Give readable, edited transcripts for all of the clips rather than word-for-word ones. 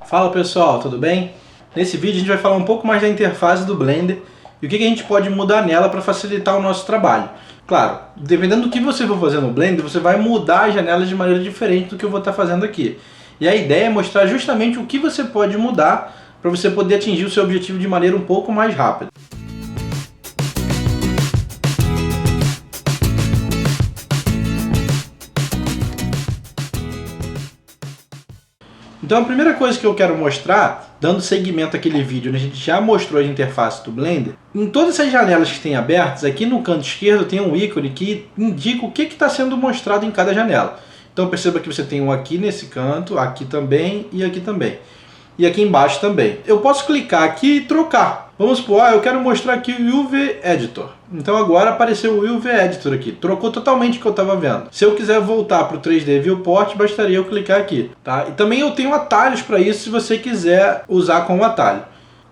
Fala pessoal, tudo bem? Nesse vídeo a gente vai falar um pouco mais da interface do Blender e o que a gente pode mudar nela para facilitar o nosso trabalho. Claro, dependendo do que você for fazer no Blender, você vai mudar as janelas de maneira diferente do que eu vou estar fazendo aqui. E a ideia é mostrar justamente o que você pode mudar para você poder atingir o seu objetivo de maneira um pouco mais rápida. Então a primeira coisa que eu quero mostrar, dando seguimento àquele vídeo onde a gente já mostrou a interface do Blender, em todas essas janelas que tem abertas, aqui no canto esquerdo tem um ícone que indica o que está sendo mostrado em cada janela. Então perceba que você tem um aqui nesse canto, aqui também e aqui também. E aqui embaixo também. Eu posso clicar aqui e trocar. Vamos supor, eu quero mostrar aqui o UV Editor. Então agora apareceu o UV Editor aqui. Trocou totalmente o que eu estava vendo. Se eu quiser voltar para o 3D Viewport, bastaria eu clicar aqui. Tá? E também eu tenho atalhos para isso se você quiser usar como atalho.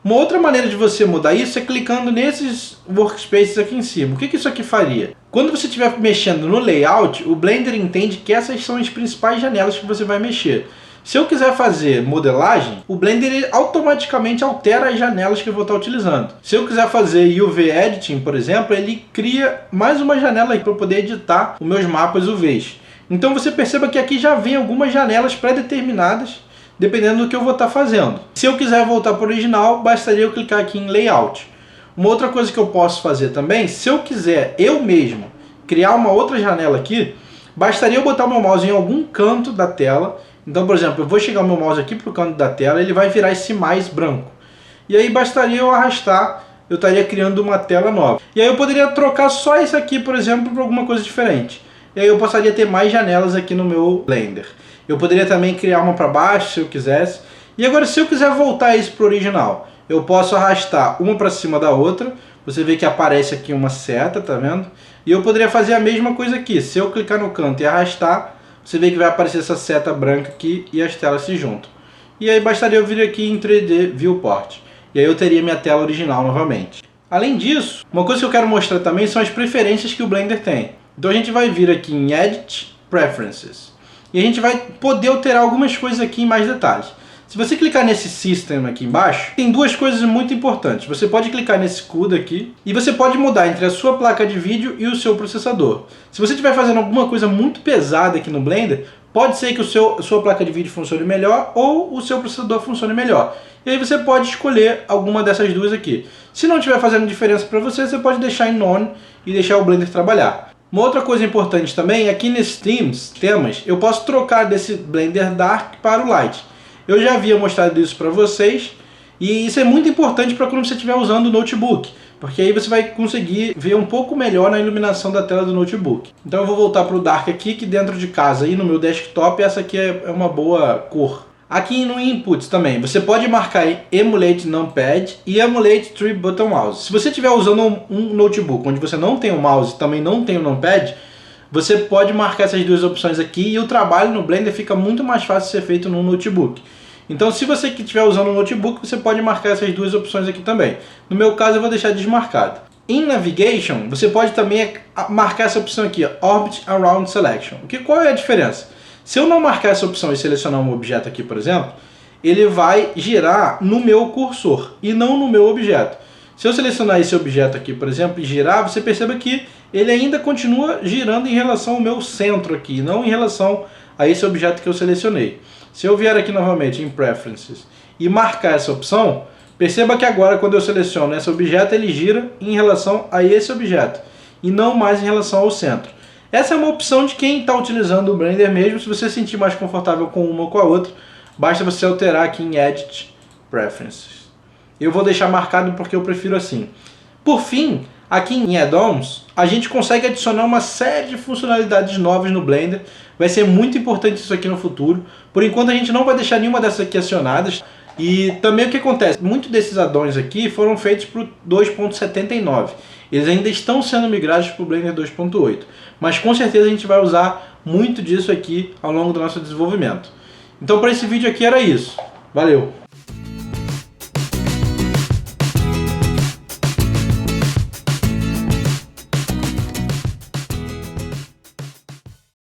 Uma outra maneira de você mudar isso é clicando nesses workspaces aqui em cima. O que isso aqui faria? Quando você estiver mexendo no layout, o Blender entende que essas são as principais janelas que você vai mexer. Se eu quiser fazer modelagem, o Blender ele automaticamente altera as janelas que eu vou estar utilizando. Se eu quiser fazer UV Editing, por exemplo, ele cria mais uma janela para eu poder editar os meus mapas UVs. Então você perceba que aqui já vem algumas janelas pré-determinadas, dependendo do que eu vou estar fazendo. Se eu quiser voltar para o original, bastaria eu clicar aqui em Layout. Uma outra coisa que eu posso fazer também, se eu quiser eu mesmo criar uma outra janela aqui, bastaria eu botar o meu mouse em algum canto da tela. Então, por exemplo, eu vou chegar o meu mouse aqui para o canto da tela, ele vai virar esse mais branco. E aí bastaria eu arrastar, eu estaria criando uma tela nova. E aí eu poderia trocar só isso aqui, por exemplo, por alguma coisa diferente. E aí eu passaria a ter mais janelas aqui no meu Blender. Eu poderia também criar uma para baixo, se eu quisesse. E agora, se eu quiser voltar isso para o original, eu posso arrastar uma para cima da outra. Você vê que aparece aqui uma seta, tá vendo? E eu poderia fazer a mesma coisa aqui. Se eu clicar no canto e arrastar, você vê que vai aparecer essa seta branca aqui e as telas se juntam. E aí bastaria eu vir aqui em 3D Viewport. E aí eu teria minha tela original novamente. Além disso, uma coisa que eu quero mostrar também são as preferências que o Blender tem. Então a gente vai vir aqui em Edit Preferences. E a gente vai poder alterar algumas coisas aqui em mais detalhes. Se você clicar nesse System aqui embaixo, tem duas coisas muito importantes. Você pode clicar nesse CUDA aqui e você pode mudar entre a sua placa de vídeo e o seu processador. Se você estiver fazendo alguma coisa muito pesada aqui no Blender, pode ser que a sua placa de vídeo funcione melhor ou o seu processador funcione melhor. E aí você pode escolher alguma dessas duas aqui. Se não estiver fazendo diferença para você, você pode deixar em None e deixar o Blender trabalhar. Uma outra coisa importante também, aqui nesses temas, eu posso trocar desse Blender Dark para o Light. Eu já havia mostrado isso para vocês e isso é muito importante para quando você estiver usando o notebook, porque aí você vai conseguir ver um pouco melhor na iluminação da tela do notebook. Então eu vou voltar para o Dark aqui, que dentro de casa e no meu desktop essa aqui é uma boa cor. Aqui no Inputs também, você pode marcar aí Emulate Numpad e Emulate 3-Button Mouse. Se você estiver usando um notebook onde você não tem o mouse e também não tem o Numpad, você pode marcar essas duas opções aqui e o trabalho no Blender fica muito mais fácil de ser feito no notebook. Então se você estiver usando um notebook, você pode marcar essas duas opções aqui também. No meu caso eu vou deixar desmarcado. Em Navigation, você pode também marcar essa opção aqui, Orbit Around Selection. Qual é a diferença? Se eu não marcar essa opção e selecionar um objeto aqui, por exemplo, ele vai girar no meu cursor e não no meu objeto. Se eu selecionar esse objeto aqui, por exemplo, e girar, você percebe que ele ainda continua girando em relação ao meu centro aqui, não em relação a esse objeto que eu selecionei. Se eu vier aqui novamente em Preferences e marcar essa opção, perceba que agora quando eu seleciono esse objeto, ele gira em relação a esse objeto e não mais em relação ao centro. Essa é uma opção de quem está utilizando o Blender mesmo. Se você se sentir mais confortável com uma ou com a outra, basta você alterar aqui em Edit Preferences. Eu vou deixar marcado porque eu prefiro assim. Por fim, aqui em Add-ons, a gente consegue adicionar uma série de funcionalidades novas no Blender. Vai ser muito importante isso aqui no futuro. Por enquanto a gente não vai deixar nenhuma dessas aqui acionadas. E também o que acontece? Muitos desses add-ons aqui foram feitos para o 2.79. Eles ainda estão sendo migrados para o Blender 2.8. Mas com certeza a gente vai usar muito disso aqui ao longo do nosso desenvolvimento. Então para esse vídeo aqui era isso. Valeu!